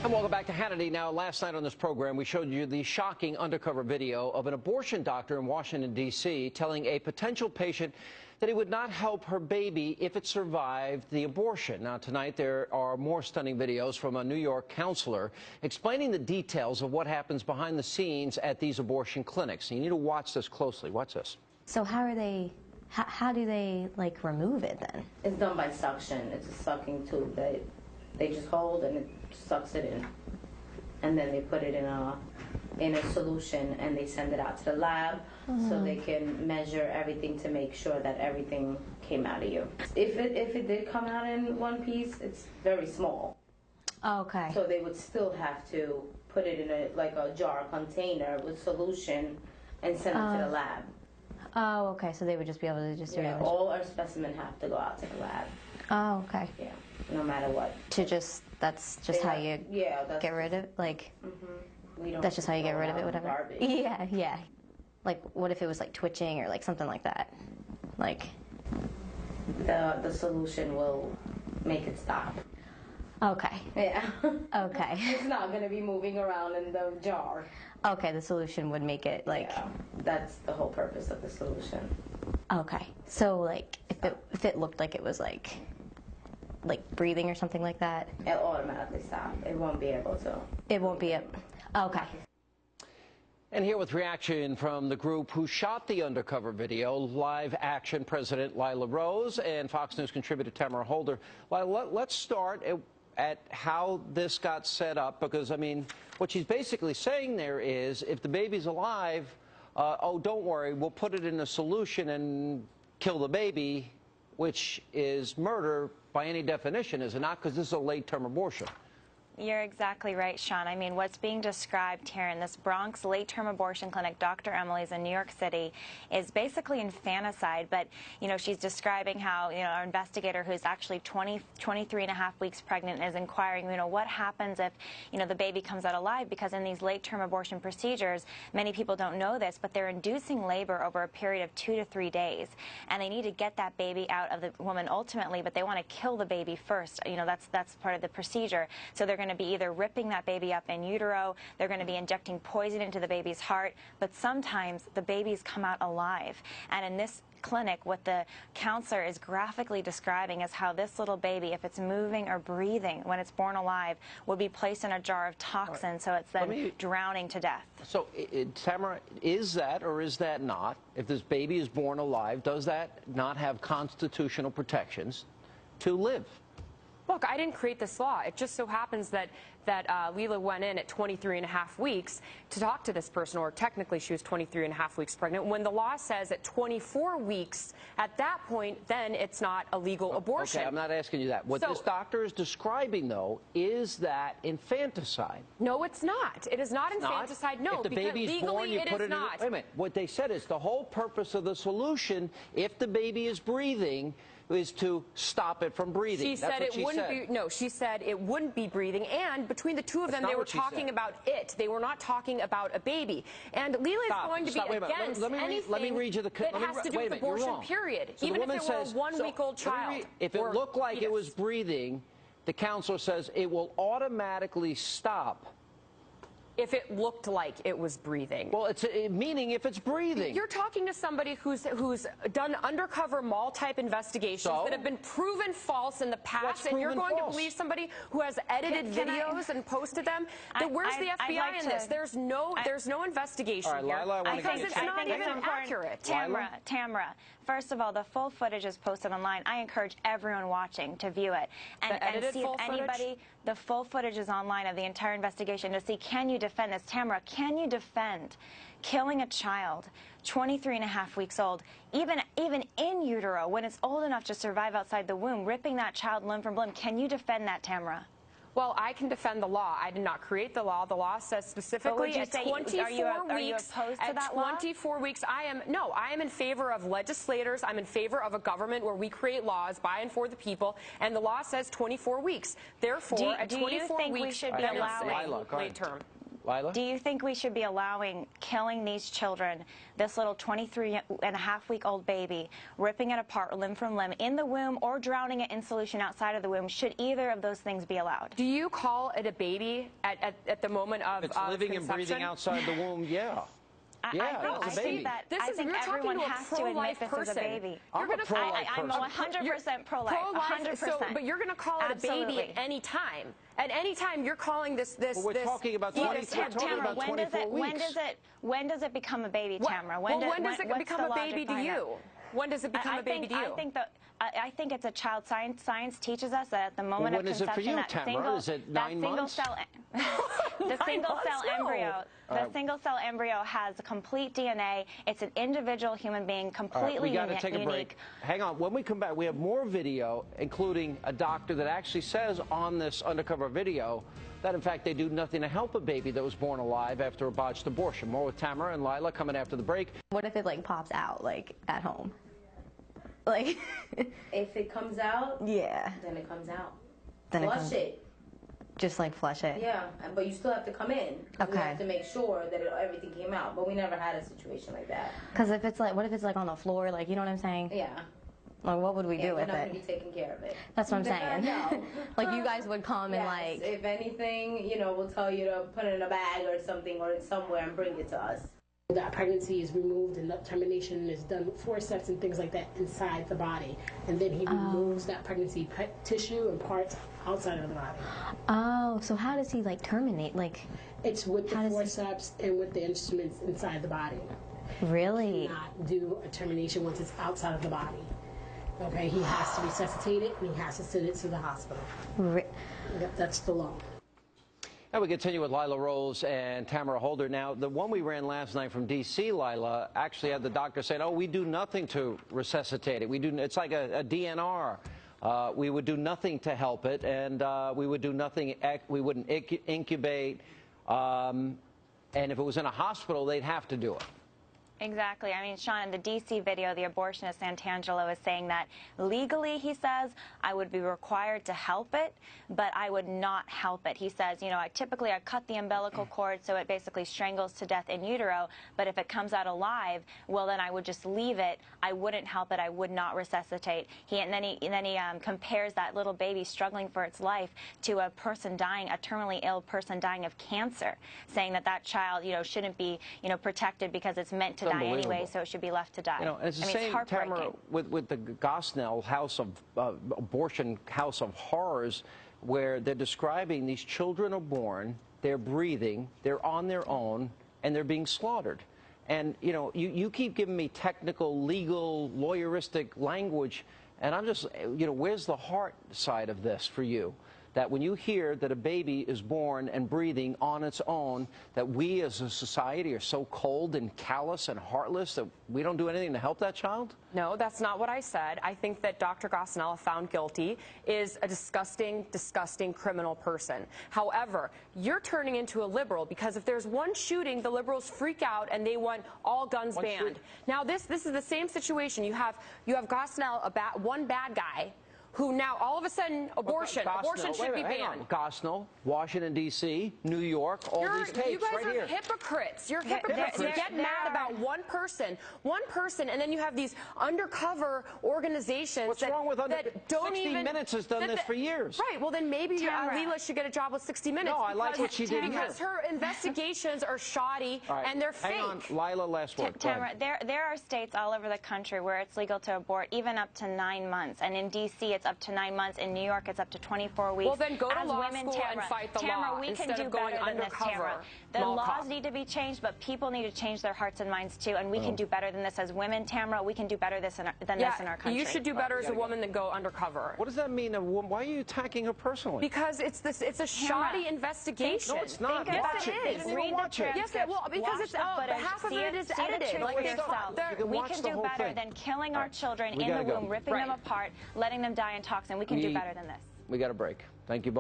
And welcome back to Hannity. Now, last night on this program, we showed you the shocking undercover video of an abortion doctor in Washington, D.C., telling a potential patient that he would not help her baby if it survived the abortion. Now, tonight, there are more stunning videos from a New York counselor explaining the details of what happens behind the scenes at these abortion clinics. You need to watch this closely. Watch this. So how do they, like, remove it then? It's done by suction. It's a sucking tube that they just hold and it sucks it in, and then they put it in a solution and they send it out to the lab so they can measure everything to make sure that everything came out of you. If it did come out in one piece, it's very small. Okay. So they would still have to put it in a jar container with solution and send it to the lab. Oh, okay. So they would just be able to just do it. All our specimens have to go out to the lab. Oh, okay. Yeah, no matter what. That's just how you get rid of it? Like, that's just how you get rid of it, whatever? Garbage. Yeah, yeah. Like, what if it was, like, twitching or, like, something like that? Like... The solution will make it stop. Okay. Yeah. Okay. It's not going to be moving around in the jar. Okay, the solution would make it, like... Yeah, that's the whole purpose of the solution. Okay. So, like, if it looked like it was, like breathing or something like that? It'll automatically stop. It won't be able to. It won't be okay. And here with reaction from the group who shot the undercover video, Live Action President Lila Rose and Fox News contributor Tamara Holder. Lila, let's start at how this got set up, because, I mean, what she's basically saying there is if the baby's alive, oh, don't worry, we'll put it in a solution and kill the baby, which is murder by any definition, is it not? Because this is a late-term abortion. You're exactly right, Sean. I mean, what's being described here in this Bronx late-term abortion clinic, Dr. Emily's in New York City, is basically infanticide. But, you know, she's describing how, you know, our investigator, who's actually 23 and a half weeks pregnant, is inquiring, you know, what happens if, you know, the baby comes out alive? Because in these late-term abortion procedures, many people don't know this, but they're inducing labor over a period of 2 to 3 days. And they need to get that baby out of the woman ultimately, but they want to kill the baby first. You know, that's part of the procedure. So they're going to be either ripping that baby up in utero, they're going to be injecting poison into the baby's heart, but sometimes the babies come out alive. And in this clinic, what the counselor is graphically describing is how this little baby, if it's moving or breathing when it's born alive, would be placed in a jar of toxin, so it's then drowning to death. So, Tamara, is that or is that not, if this baby is born alive, does that not have constitutional protections to live? Look, I didn't create this law. It just so happens that Lila went in at 23 and a half weeks to talk to this person, or technically she was 23 and a half weeks pregnant, when the law says at 24 weeks, at that point, then it's not a legal abortion. Okay, I'm not asking you that. What this doctor is describing, though, is that infanticide. No, it's not. It is not infanticide. No, if the because baby's legally born, you it put is it not. Wait a minute. What they said is the whole purpose of the solution, if the baby is breathing, is to stop it from breathing. She said it wouldn't be. No, she said it wouldn't be breathing. And between the two of them, they were talking about it. They were not talking about a baby. And Lila is going to be against anything that has to do with abortion. Period. So even if it were a one-week-old child. If it looked like it was breathing, the counselor says it will automatically stop. If it looked like it was breathing. Well, it's meaning if it's breathing. You're talking to somebody who's done undercover mall-type investigations that have been proven false in the past, and you're going to believe somebody who has edited videos and posted them? Where's the FBI in this? There's no investigation here. Lila, because it's not even accurate. Tamara, first of all, the full footage is posted online. I encourage everyone watching to view it and see if anybody. The full footage is online of the entire investigation to see, can you defend this? Tamara, can you defend killing a child 23 and a half weeks old, even in utero, when it's old enough to survive outside the womb, ripping that child limb from limb? Can you defend that, Tamara? Well, I can defend the law. I did not create the law. The law says specifically at 24 are you opposed to that law? 24 weeks, I am in favor of legislators. I'm in favor of a government where we create laws by and for the people, and the law says 24 weeks. Therefore, at 24 weeks, we should be allowing late term. Lila? Do you think we should be killing these children, this little 23-and-a-half-week-old baby, ripping it apart limb from limb in the womb or drowning it in solution outside of the womb? Should either of those things be allowed? Do you call it a baby at the moment of It's living and breathing outside the womb, yeah. Yeah, I it's a baby. I think everyone has to admit this is a baby. I'm a pro-life I'm person. 100% pro-life. 100%. But you're going to call it a baby at any time. At any time, you're calling this. Well, we're talking about 24 weeks. When does it become a baby, Tamara? When does it become a baby to you? When does it become a baby to you? I think it's a child. Science teaches us that at the moment of conception, when is it for you, Tamara? Is it 9 months? The single cell embryo has complete DNA. It's an individual human being, completely unique. We got to take a break. Hang on. When we come back, we have more video, including a doctor that actually says on this undercover video that, in fact, they do nothing to help a baby that was born alive after a botched abortion. More with Tamara and Lila coming after the break. What if it like pops out like at home? Like if it comes out, yeah, then it comes out. Then Flush it. Just like flush it. Yeah, but you still have to come in. Okay. We have to make sure that everything came out. But we never had a situation like that. Because if it's like, what if it's like on the floor? Like, you know what I'm saying? Yeah. Like, what would we do with we're not it? gonna be taking care of it. That's what I'm saying. No. Like, you guys would come and like. If anything, we'll tell you to put it in a bag or something or somewhere and bring it to us. That pregnancy is removed and that termination is done with forceps and things like that inside the body. And then he removes that pregnancy tissue and parts outside of the body. Oh, so how does he like terminate? Like, it's with the forceps and with the instruments inside the body. Really? He cannot do a termination once it's outside of the body. Okay, he has to resuscitate it and he has to send it to the hospital. That's the law. Now we continue with Lila Rose and Tamara Holder. Now, the one we ran last night from D.C., Lila, actually had the doctor saying, oh, we do nothing to resuscitate it. It's like a DNR. We would do nothing to help it, and we would do nothing. We wouldn't incubate. And if it was in a hospital, they'd have to do it. Exactly. I mean, Sean, in the D.C. video, the abortionist Santangelo is saying that legally, he says, I would be required to help it, but I would not help it. He says, typically I cut the umbilical cord so it basically strangles to death in utero, but if it comes out alive, well, then I would just leave it. I wouldn't help it. I would not resuscitate. And then he compares that little baby struggling for its life to a person dying, a terminally ill person dying of cancer, saying that child, shouldn't be, protected because it's meant to die anyway, so it should be left to die. It's the same, Tamara, with the Gosnell abortion house of horrors, where they're describing these children are born, they're breathing, they're on their own, and they're being slaughtered. And, you keep giving me technical, legal, lawyeristic language, and I'm just, where's the heart side of this for you? That when you hear that a baby is born and breathing on its own, that we as a society are so cold and callous and heartless that we don't do anything to help that child? No, that's not what I said. I think that Dr. Gosnell, found guilty, is a disgusting, disgusting criminal person. However, you're turning into a liberal because if there's one shooting, the liberals freak out and they want all guns banned. Now, this is the same situation. You have Gosnell, one bad guy, who now all of a sudden abortion should be banned. Gosnell, Washington, D.C., New York, all these tapes you guys right are here. hypocrites. You're hypocrites. You get mad about one person, and then you have these undercover organizations What's wrong with that don't 60 even... Minutes has done this for years. Right. Well, then maybe Lila should get a job with 60 Minutes. No, I like what she did here. Because her investigations are shoddy and they're fake. Hang on, Lila, last word. Tamara, there are states all over the country where it's legal to abort even up to 9 months, and in D.C. it's up to 9 months. In New York, it's up to 24 weeks. Well, then go to law women, school and fight the law we instead can do of going better than this, undercover. The laws need to be changed, but people need to change their hearts and minds too, and we can do better than this as women, Tamara. We can do better than this in our country. You should do better as a woman than go undercover. What does that mean, a woman? Why are you attacking her personally? Because it's a shoddy investigation. No, it's not. Yes, it is. Read the transcript. Yes, well, because it's half of it is edited. We can do better than killing our children in the womb, ripping them apart, letting them die in toxin. We can do better than this. We got a break. Thank you both.